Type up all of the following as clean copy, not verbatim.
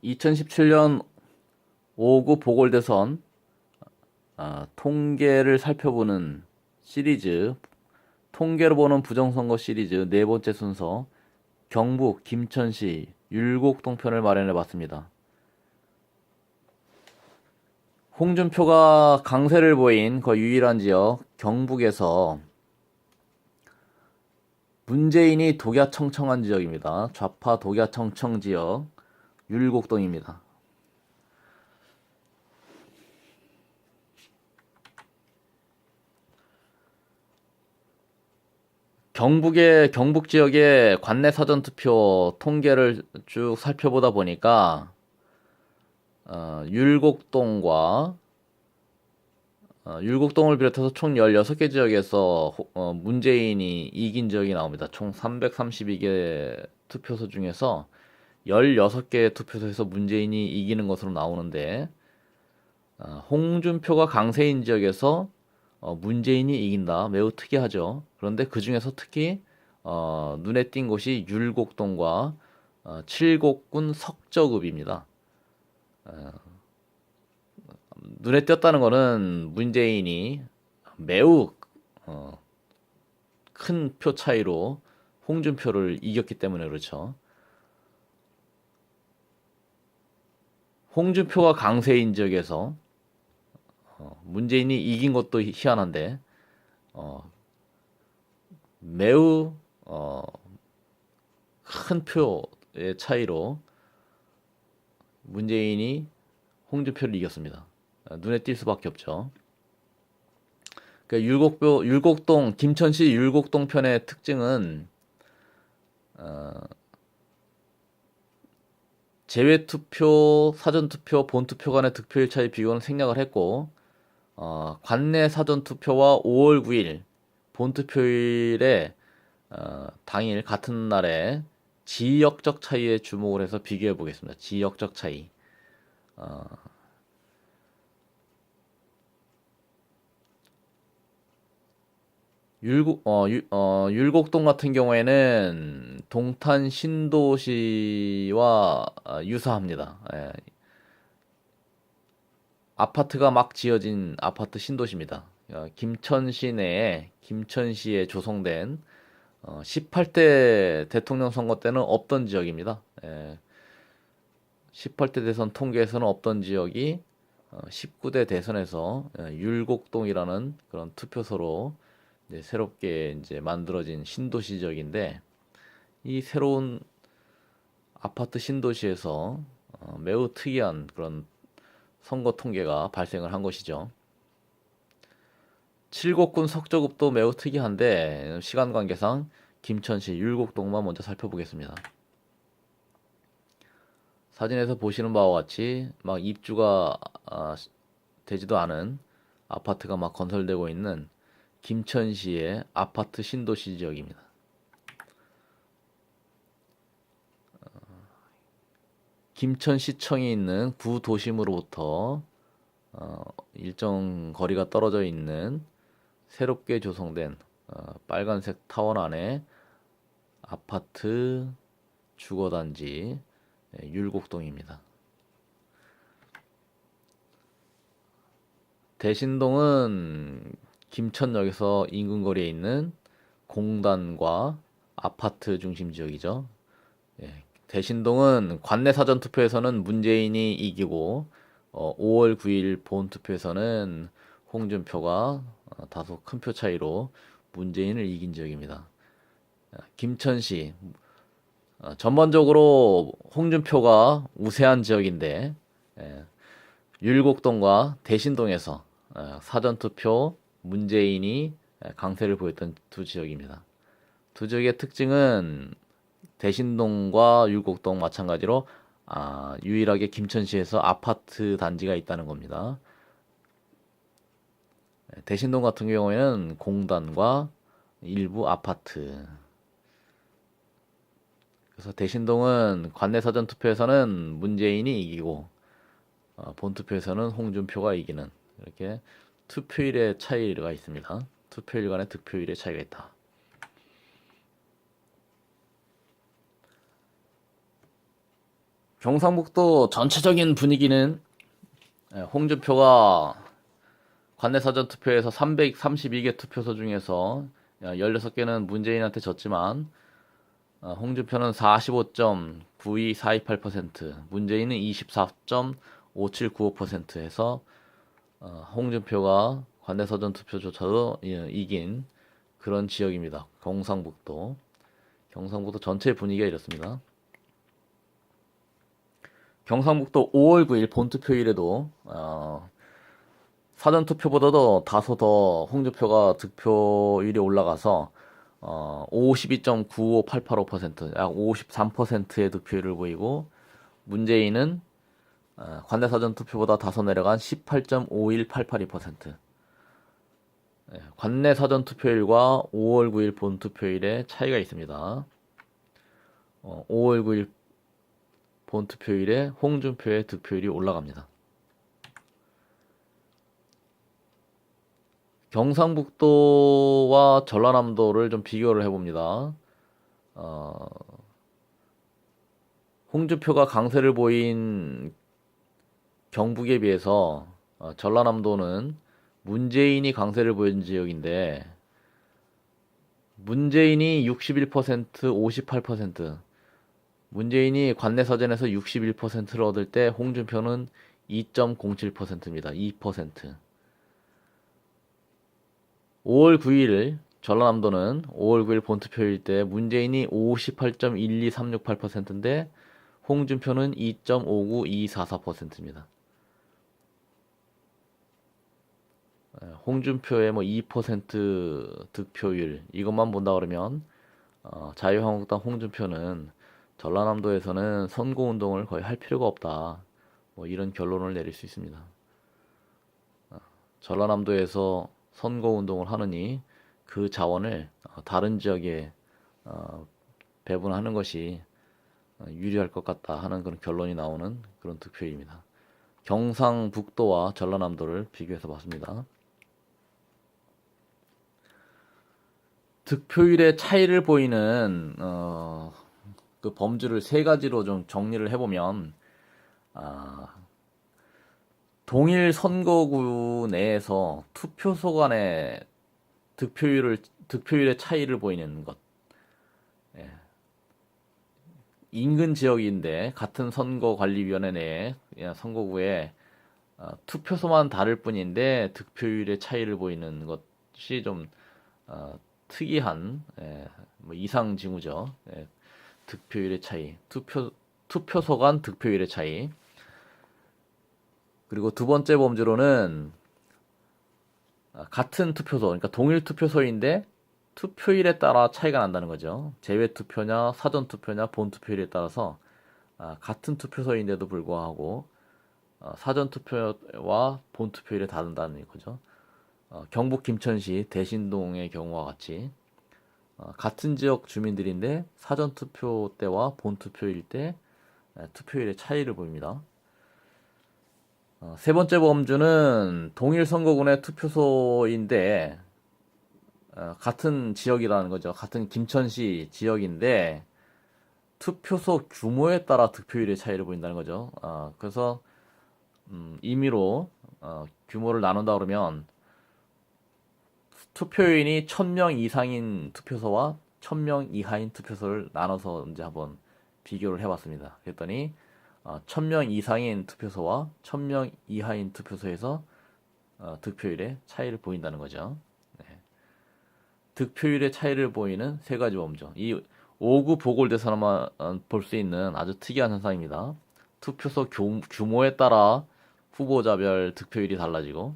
2017년 5구 보궐대선 통계를 살펴보는 시리즈, 통계로 보는 부정선거 시리즈 네 번째 순서, 경북 김천시 율곡동 편을 마련해 봤습니다. 홍준표가 강세를 보인 그 유일한 지역 경북에서 문재인이 독야청청한 지역입니다. 좌파 독야청청 지역 율곡동입니다. 경북 지역의 관내 사전투표 통계를 쭉 살펴보다 보니까 율곡동과 율곡동을 비롯해서 총 16개 지역에서 문재인이 이긴 지역이 나옵니다. 총 332개 투표소 중에서 16개 투표소에서 문재인이 이기는 것으로 나오는데, 홍준표가 강세인 지역에서 문재인이 이긴다. 매우 특이하죠. 그런데 그 중에서 특히 눈에 띈 곳이 율곡동과 칠곡군 석저읍입니다. 눈에 띄었다는 거는 문재인이 매우 큰 표 차이로 홍준표를 이겼기 때문에 그렇죠. 홍준표가 강세인 지역에서 문재인이 이긴 것도 희한한데 매우 큰 표의 차이로 문재인이 홍준표를 이겼습니다. 눈에 띌 수밖에 없죠. 그러니까 율곡동, 김천시 율곡동 편의 특징은 제외투표, 사전투표, 본투표 간의 득표일 차이 비교는 생략을 했고, 관내 사전투표와 5월 9일 본투표일에 당일 같은 날에 지역적 차이에 주목을 해서 비교해 보겠습니다. 지역적 차이. 율곡동 같은 경우에는 동탄 신도시와 유사합니다. 예. 아파트가 막 지어진 아파트 신도시입니다. 김천시 내에 김천시에 조성된 18대 대통령 선거 때는 없던 지역입니다. 18대 대선 통계에서는 없던 지역이 19대 대선에서 율곡동이라는 그런 투표소로 새롭게 이제 만들어진 신도시 지역인데, 이 새로운 아파트 신도시에서 매우 특이한 그런 선거 통계가 발생을 한 것이죠. 칠곡군 석저읍도 매우 특이한데 시간 관계상 김천시 율곡동만 먼저 살펴보겠습니다. 사진에서 보시는 바와 같이 막 입주가 되지도 않은 아파트가 막 건설되고 있는 김천시의 아파트 신도시 지역입니다. 김천시청이 있는 구도심으로부터 일정 거리가 떨어져 있는 새롭게 조성된 빨간색 타원 안에 아파트 주거단지 율곡동입니다. 대신동은 김천역에서 인근 거리에 있는 공단과 아파트 중심 지역이죠. 대신동은 관내 사전 투표에서는 문재인이 이기고 5월 9일 본 투표에서는 홍준표가 다소 큰 표 차이로 문재인을 이긴 지역입니다. 김천시 전반적으로 홍준표가 우세한 지역인데, 율곡동과 대신동에서 사전투표 문재인이 강세를 보였던 두 지역입니다. 두 지역의 특징은 대신동과 율곡동 마찬가지로 유일하게 김천시에서 아파트 단지가 있다는 겁니다. 대신동 같은 경우에는 공단과 일부 아파트. 그래서 대신동은 관내 사전 투표에서는 문재인이 이기고 본투표에서는 홍준표가 이기는, 이렇게 투표일의 차이가 있습니다. 투표일 간의 득표일의 차이가 있다. 경상북도 전체적인 분위기는 홍준표가 관내 사전 투표에서 332개 투표소 중에서 16개는 문재인한테 졌지만 홍준표는 45.92428%, 문재인은 24.5795% 해서 홍준표가 관내 사전 투표조차도 이긴 그런 지역입니다. 경상북도 전체 분위기가 이렇습니다. 경상북도 5월 9일 본투표일에도 사전투표보다도 다소 더 홍준표가 득표율이 올라가서 52.95885%, 약 53%의 득표율을 보이고, 문재인은 관내 사전투표보다 다소 내려간 18.51882%. 관내 사전투표일과 5월 9일 본투표일의 차이가 있습니다. 5월 9일 본투표일에 홍준표의 득표율이 올라갑니다. 경상북도와 전라남도를 좀 비교를 해봅니다. 홍준표가 강세를 보인 경북에 비해서 전라남도는 문재인이 강세를 보인 지역인데, 문재인이 61%, 58%, 문재인이 관내 사전에서 61%를 얻을 때 홍준표는 2.07%입니다. 2%. 5월 9일 전라남도는 5월 9일 본투표일 때 문재인이 58.12368%인데 홍준표는 2.59244%입니다. 홍준표의 2% 득표율 이것만 본다 그러면 자유한국당 홍준표는 전라남도에서는 선거운동을 거의 할 필요가 없다. 이런 결론을 내릴 수 있습니다. 전라남도에서 선거운동을 하느니 그 자원을 다른 지역에 배분하는 것이 유리할 것 같다 하는 그런 결론이 나오는 그런 득표입니다. 경상북도와 전라남도를 비교해서 봤습니다. 득표율의 차이를 보이는 그 범주를 세 가지로 좀 정리를 해보면, 동일 선거구 내에서 투표소 간의 득표율의 차이를 보이는 것. 인근 지역인데 같은 선거관리위원회 내에 선거구에 투표소만 다를 뿐인데 득표율의 차이를 보이는 것이 좀 특이한 이상 징후죠. 득표율의 차이, 투표소 간 득표율의 차이. 그리고 두 번째 범주로는 같은 투표소, 그러니까 동일 투표소인데 투표일에 따라 차이가 난다는 거죠. 재외투표냐, 사전투표냐, 본투표일에 따라서 같은 투표소인데도 불구하고 사전투표와 본투표일에 다른다는 거죠. 경북 김천시 대신동의 경우와 같이 같은 지역 주민들인데 사전투표 때와 본투표일 때 투표일의 차이를 보입니다. 세 번째 범주는 동일 선거군의 투표소인데 같은 지역이라는 거죠. 같은 김천시 지역인데 투표소 규모에 따라 득표율의 차이를 보인다는 거죠. 그래서 임의로 규모를 나눈다 그러면 투표인이 1000명 이상인 투표소와 1000명 이하인 투표소를 나눠서 이제 한번 비교를 해봤습니다. 그랬더니 1000명 이상인 투표소와 1000명 이하인 투표소에서 득표율의 차이를 보인다는 거죠. 네. 득표율의 차이를 보이는 세 가지 범주. 이 5구 보궐대선만 볼 수 있는 아주 특이한 현상입니다. 투표소 규모에 따라 후보자별 득표율이 달라지고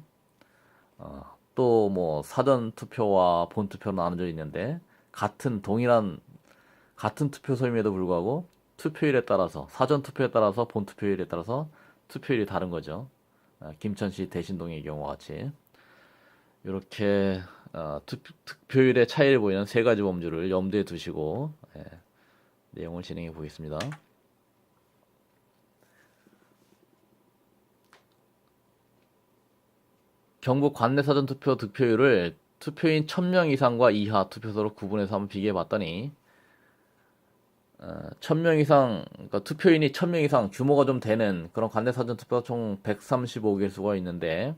또 뭐 사전 투표와 본 투표로 나눠져 있는데 같은 투표소임에도 불구하고 투표율에 따라서 사전 투표에 따라서 본 투표율에 따라서 투표율이 다른 거죠. 김천시 대신동의 경우와 같이 이렇게 득표율의 차이를 보이는 세 가지 범주를 염두에 두시고 내용을 진행해 보겠습니다. 경북 관내 사전투표 득표율을 투표인 1000명 이상과 이하 투표소로 구분해서 한번 비교해 봤더니 1000명 이상, 그러니까 투표인이 1000명 이상 규모가 좀 되는 그런 관내 사전 투표가 총 135개수가 있는데,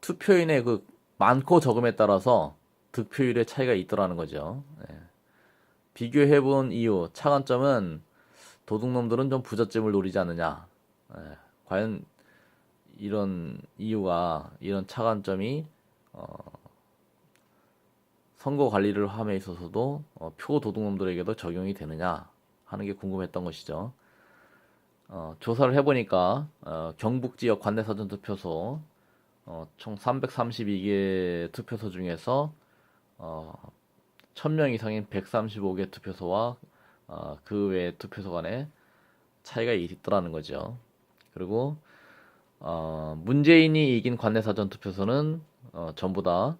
투표인의 그 많고 적음에 따라서 득표율의 차이가 있더라는 거죠. 예. 비교해본 이유, 차관점은 도둑놈들은 좀 부잣집을 노리지 않느냐. 예. 과연 이런 이유가, 이런 차관점이 선거 관리를 함에 있어서도 표 도둑놈들에게도 적용이 되느냐 하는 게 궁금했던 것이죠. 조사를 해보니까 경북 지역 관내 사전 투표소 총 332개 투표소 중에서 1000명 이상인 135개 투표소와 그 외 투표소 간에 차이가 있더라는 거죠. 그리고 문재인이 이긴 관내 사전 투표소는 전부 다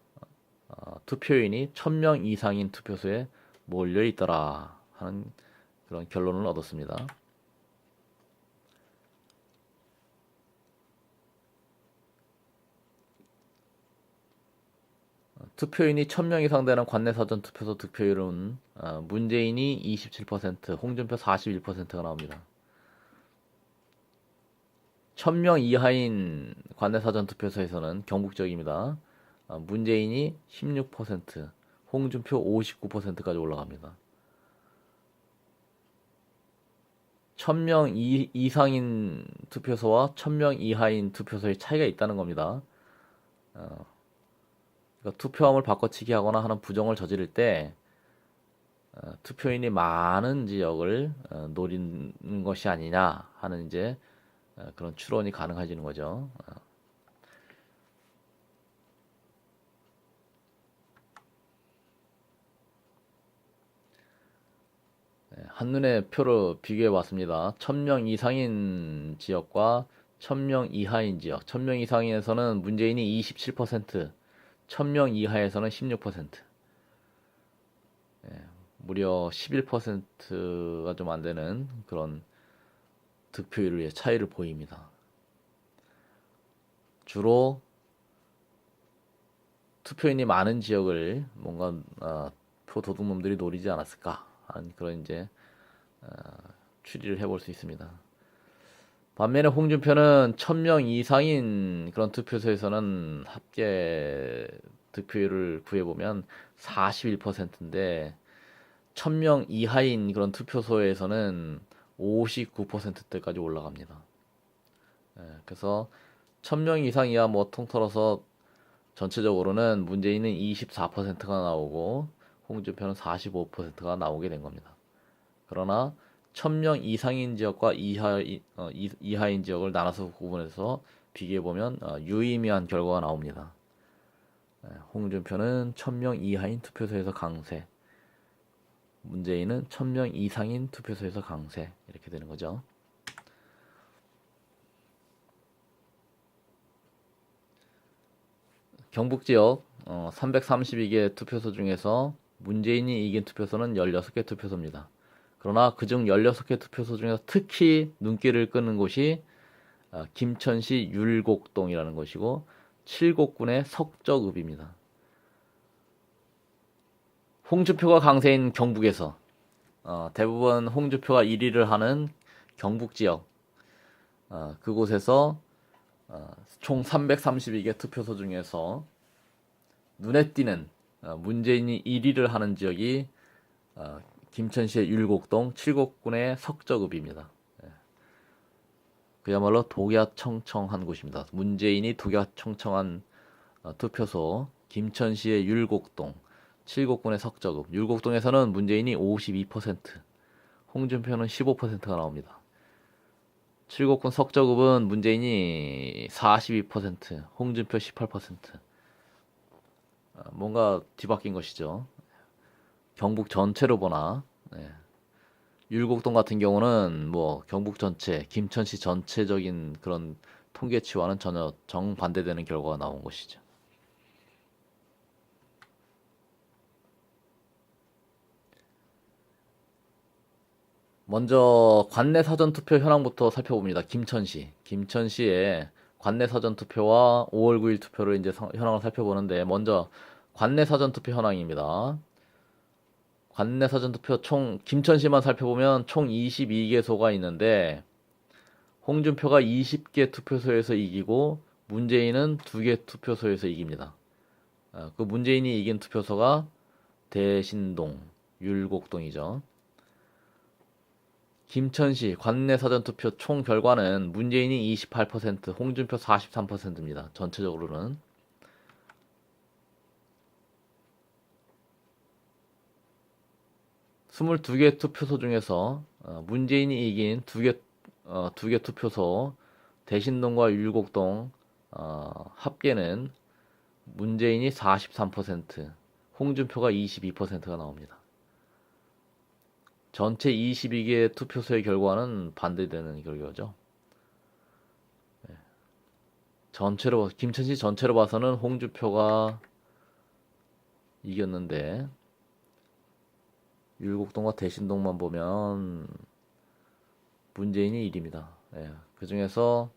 투표인이 1000명 이상인 투표소에 몰려 있더라 하는 그런 결론을 얻었습니다. 투표인이 1000명 이상 되는 관내 사전 투표소 득표율은 문재인이 27%, 홍준표 41%가 나옵니다. 1000명 이하인 관내 사전 투표소에서는 경북 지역입니다. 문재인이 16%, 홍준표 59%까지 올라갑니다. 1000명 이상인 투표소와 1000명 이하인 투표소의 차이가 있다는 겁니다. 그러니까 투표함을 바꿔치기 하거나 하는 부정을 저지를 때 투표인이 많은 지역을 노리는 것이 아니냐 하는 이제 그런 추론이 가능해지는 거죠. 한눈에 표를 비교해 봤습니다. 1000명 이상인 지역과 1000명 이하인 지역. 1000명 이상에서는 문재인이 27%, 1000명 이하에서는 16%. 무려 11%가 좀 안 되는 그런 득표율의 차이를 보입니다. 주로 투표인이 많은 지역을 뭔가 표 도둑놈들이 노리지 않았을까 하는 그런 이제 추리를 해볼 수 있습니다. 반면에 홍준표는 1000명 이상인 그런 투표소에서는 합계 득표율을 구해보면 41%인데 1000명 이하인 그런 투표소에서는 59%대까지 올라갑니다. 그래서 1000명 이상 이하 뭐 통틀어서 전체적으로는 문재인은 24%가 나오고 홍준표는 45%가 나오게 된 겁니다. 그러나 1000명 이상인 지역과 이하인 지역을 나눠서 구분해서 비교해보면 유의미한 결과가 나옵니다. 홍준표는 1000명 이하인 투표소에서 강세, 문재인은 1000명 이상인 투표소에서 강세, 이렇게 되는 거죠. 경북 지역 332개 투표소 중에서 문재인이 이긴 투표소는 16개 투표소입니다. 그러나 그중 16개 투표소 중에서 특히 눈길을 끄는 곳이 김천시 율곡동이라는 곳이고 칠곡군의 석적읍입니다. 홍준표가 강세인 경북에서 대부분 홍준표가 1위를 하는 경북 지역 그곳에서 총 332개 투표소 중에서 눈에 띄는 문재인이 1위를 하는 지역이 김천시의 율곡동 칠곡군의 석적읍입니다. 그야말로 독야청청한 곳입니다. 문재인이 독야청청한 투표소 김천시의 율곡동 칠곡군의 석적읍. 율곡동에서는 문재인이 52%, 홍준표는 15%가 나옵니다. 칠곡군 석적읍은 문재인이 42%, 홍준표 18%. 뭔가 뒤바뀐 것이죠. 경북 전체로 보나 율곡동 같은 경우는 뭐 경북 전체, 김천시 전체적인 그런 통계치와는 전혀 정반대되는 결과가 나온 것이죠. 먼저 관내 사전 투표 현황부터 살펴봅니다. 김천시의 관내 사전 투표와 5월 9일 투표를 이제 현황을 살펴보는데 먼저 관내 사전 투표 현황입니다. 관내 사전투표 김천시만 살펴보면 총 22개소가 있는데 홍준표가 20개 투표소에서 이기고 문재인은 2개 투표소에서 이깁니다. 그 문재인이 이긴 투표소가 대신동, 율곡동이죠. 김천시 관내 사전투표 총 결과는 문재인이 28%, 홍준표 43%입니다. 전체적으로는. 22개 투표소 중에서 문재인이 이긴 2개 투표소 대신동과 율곡동 합계는 문재인이 43%, 홍준표가 22%가 나옵니다. 전체 22개 투표소의 결과는 반대되는 결과죠. 김천시 전체로 봐서는 홍준표가 이겼는데 율곡동과 대신동만 보면 문재인이 1위입니다. 그 중에서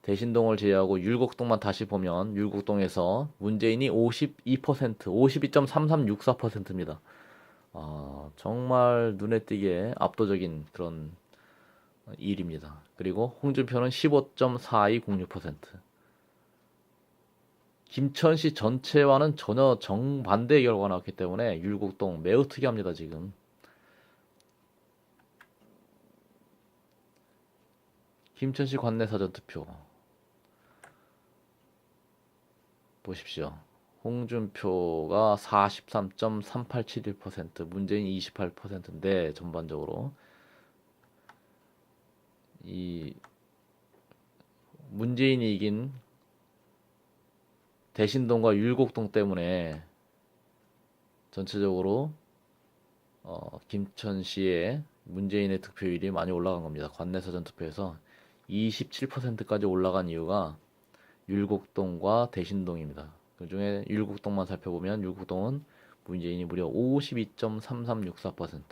대신동을 제외하고 율곡동만 다시 보면 율곡동에서 문재인이 52%, 52.3364%입니다. 정말 눈에 띄게 압도적인 그런 일입니다. 그리고 홍준표는 15.4206%. 김천시 전체와는 전혀 정반대의 결과가 나왔기 때문에 율곡동 매우 특이합니다, 지금. 김천시 관내 사전투표 보십시오. 홍준표가 43.3871%, 문재인 28%인데 전반적으로 이 문재인이 이긴 대신동과 율곡동 때문에 전체적으로 김천시의 문재인의 득표율이 많이 올라간 겁니다. 관내 사전투표에서 27%까지 올라간 이유가 율곡동과 대신동입니다. 그 중에 율곡동만 살펴보면 율곡동은 문재인이 무려 52.3364%,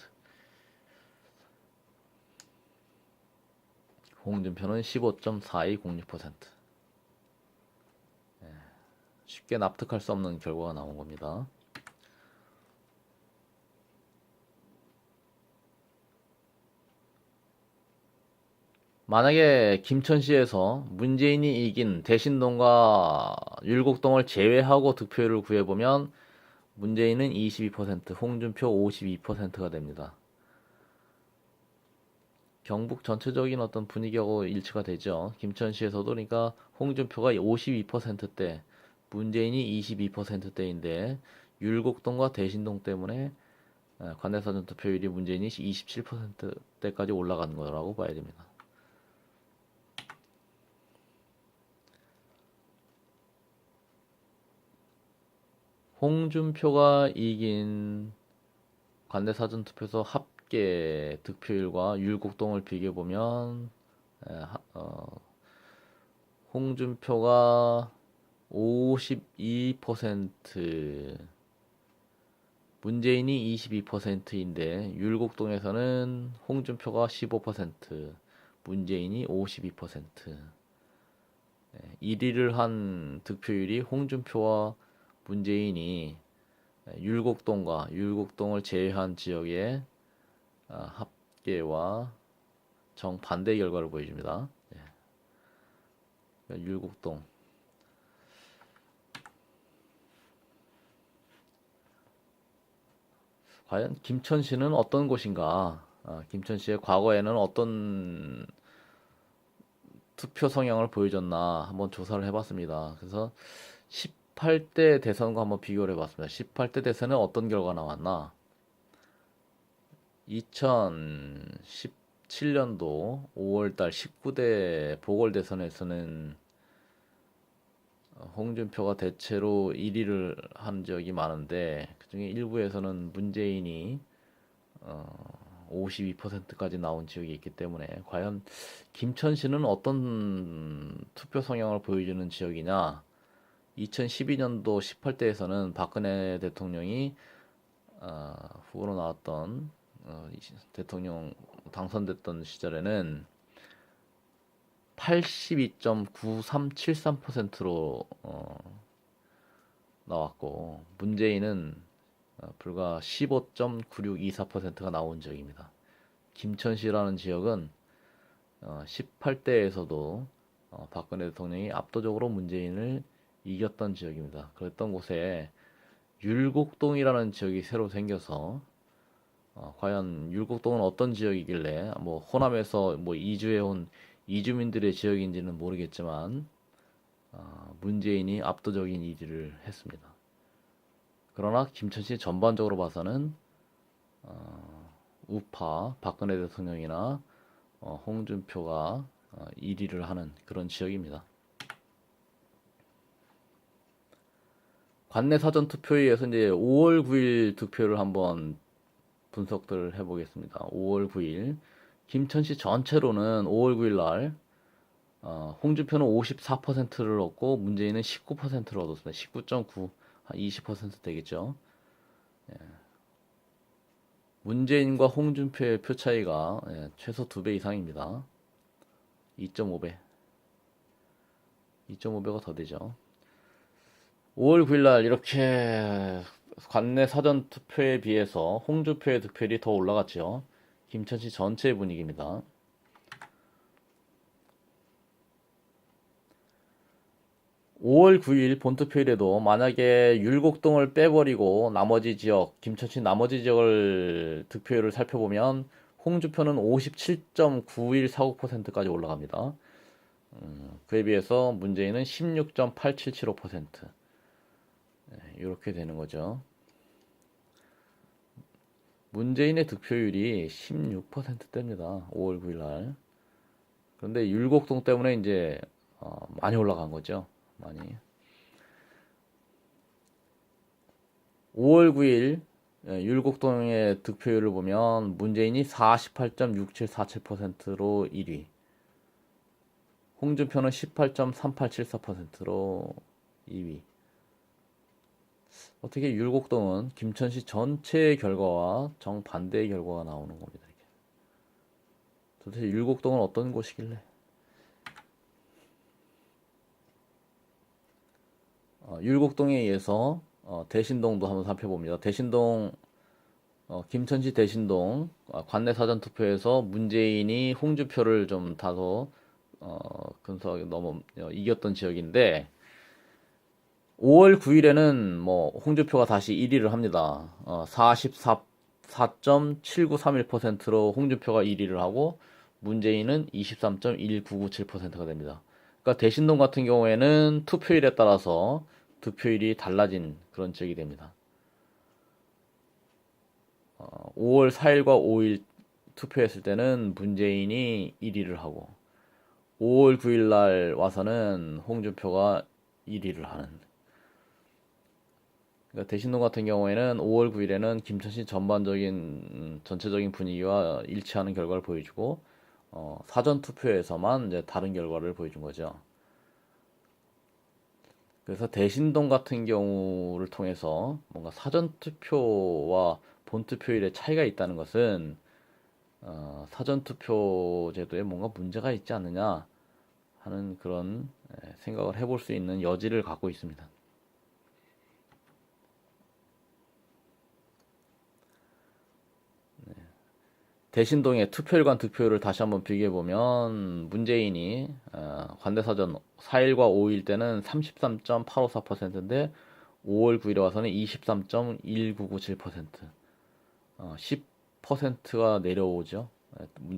홍준표는 15.4206%. 쉽게 납득할 수 없는 결과가 나온 겁니다. 만약에 김천시에서 문재인이 이긴 대신동과 율곡동을 제외하고 득표율을 구해보면 문재인은 22%, 홍준표 52%가 됩니다. 경북 전체적인 어떤 분위기하고 일치가 되죠. 김천시에서도 그러니까 홍준표가 52%대, 문재인이 22%대인데 율곡동과 대신동 때문에 관내사전 투표율이 문재인이 27%대까지 올라간 거라고 봐야 됩니다. 홍준표가 이긴 관내사전투표소 합계 득표율과 율곡동을 비교해보면 홍준표가 52%, 문재인이 22%인데 율곡동에서는 홍준표가 15%, 문재인이 52%. 1위를 한 득표율이 홍준표와 문재인이 율곡동과 율곡동을 제외한 지역의 합계와 정반대 결과를 보여줍니다. 율곡동 과연 김천시는 어떤 곳인가? 김천시의 과거에는 어떤 투표 성향을 보여줬나 한번 조사를 해봤습니다. 그래서 18대 대선과 한번 비교를 해봤습니다. 18대 대선은 어떤 결과가 나왔나? 2017년도 5월달 19대 보궐대선에서는 홍준표가 대체로 1위를 한 적이 많은데 그중에 일부에서는 문재인이 52%까지 나온 지역이 있기 때문에 과연 김천시는 어떤 투표 성향을 보여주는 지역이냐? 2012년도 18대에서는 박근혜 대통령이 후보로 나왔던 대통령 당선됐던 시절에는 82.9373%로 나왔고 문재인은 불과 15.9624%가 나온 지역입니다. 김천시라는 지역은 18대에서도 박근혜 대통령이 압도적으로 문재인을 이겼던 지역입니다. 그랬던 곳에 율곡동이라는 지역이 새로 생겨서 과연 율곡동은 어떤 지역이길래 뭐 호남에서 뭐 이주해 온 이주민들의 지역인지는 모르겠지만 문재인이 압도적인 1위를 했습니다. 그러나 김천시 전반적으로 봐서는 우파 박근혜 대통령이나 홍준표가 1위를 하는 그런 지역입니다. 관내 사전 투표에 의해서 이제 5월 9일 득표를 한번 분석들을 해보겠습니다. 5월 9일 김천시 전체로는 5월 9일 날 홍준표는 54%를 얻고 문재인은 19%를 얻었습니다. 19.9, 한 20% 되겠죠. 문재인과 홍준표의 표 차이가 최소 2배 이상입니다. 2.5배. 2.5배가 더 되죠. 5월 9일 날 이렇게 관내 사전 투표에 비해서 홍준표의 득표율이 더 올라갔죠. 김천시 전체의 분위기입니다. 5월 9일 본투표일에도 만약에 율곡동을 빼버리고 나머지 지역, 김천시 나머지 지역을 득표율을 살펴보면 홍준표는 57.9149%까지 올라갑니다. 그에 비해서 문재인은 16.8775%. 이렇게 되는 거죠. 문재인의 득표율이 16%대입니다. 5월 9일 날. 그런데 율곡동 때문에 이제 많이 올라간 거죠. 많이. 5월 9일 율곡동의 득표율을 보면 문재인이 48.6747%로 1위, 홍준표는 18.3874%로 2위. 어떻게 율곡동은 김천시 전체의 결과와 정반대의 결과가 나오는 겁니다. 이렇게. 도대체 율곡동은 어떤 곳이길래? 율곡동에 의해서 대신동도 한번 살펴봅니다. 대신동 김천시 대신동 관내 사전 투표에서 문재인이 홍준표를 좀 다소 근소하게 넘어 이겼던 지역인데 5월 9일에는 뭐 홍준표가 다시 1위를 합니다. 44.7931%로 홍준표가 1위를 하고 문재인은 23.1997%가 됩니다. 그러니까 대신동 같은 경우에는 투표일에 따라서 득표율이 달라진 그런 지역이 됩니다. 5월 4일과 5일 투표했을 때는 문재인이 1위를 하고 5월 9일 날 와서는 홍준표가 1위를 하는. 그러니까 대신동 같은 경우에는 5월 9일에는 김천시 전반적인 전체적인 분위기와 일치하는 결과를 보여주고 사전 투표에서만 이제 다른 결과를 보여준 거죠. 그래서 대신동 같은 경우를 통해서 뭔가 사전 투표와 본 투표일에 차이가 있다는 것은 사전 투표 제도에 뭔가 문제가 있지 않느냐 하는 그런 생각을 해볼 수 있는 여지를 갖고 있습니다. 대신동의 투표일과 득표율을 다시 한번 비교해보면 문재인이 관내사전 4일과 5일 때는 33.854%인데 5월 9일에 와서는 23.1997%, 10%가 내려오죠.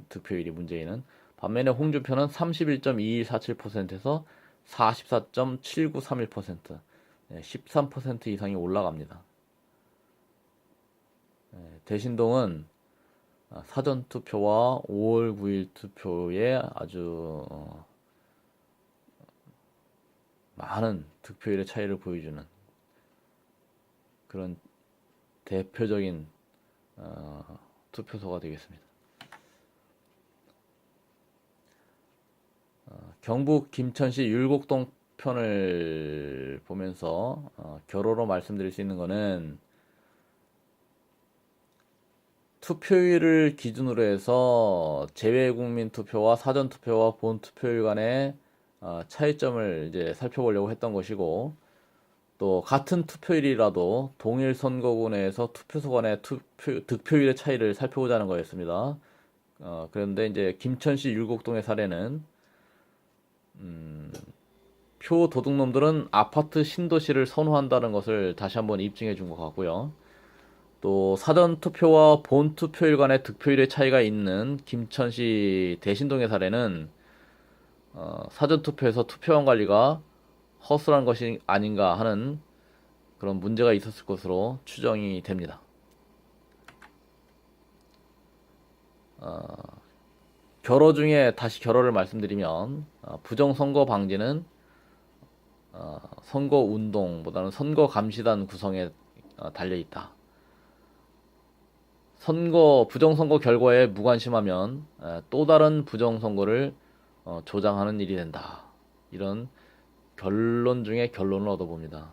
득표율이 문재인은. 반면에 홍준표는 31.2147%에서 44.7931%, 13% 이상이 올라갑니다. 대신동은 사전 투표와 5월 9일 투표에 아주 많은 득표율의 차이를 보여주는 그런 대표적인 투표소가 되겠습니다. 경북 김천시 율곡동 편을 보면서 결호로 말씀드릴 수 있는 것은 투표일을 기준으로 해서 재외국민 투표와 사전 투표와 본 투표일 간의 차이점을 이제 살펴보려고 했던 것이고 또 같은 투표일이라도 동일 선거구 내에서 투표소 간의 득표율의 차이를 살펴보자는 거였습니다. 그런데 이제 김천시 율곡동의 사례는 표 도둑놈들은 아파트 신도시를 선호한다는 것을 다시 한번 입증해 준 것 같고요. 또 사전 투표와 본 투표일 간의 득표율의 차이가 있는 김천시 대신동의 사례는 사전 투표에서 투표원 관리가 허술한 것이 아닌가 하는 그런 문제가 있었을 것으로 추정이 됩니다. 결어 중에 다시 결어를 말씀드리면 부정선거 방지는 선거 운동보다는 선거 감시단 구성에 달려 있다. 부정선거 결과에 무관심하면 또 다른 부정선거를 조장하는 일이 된다. 이런 결론 중에 결론을 얻어봅니다.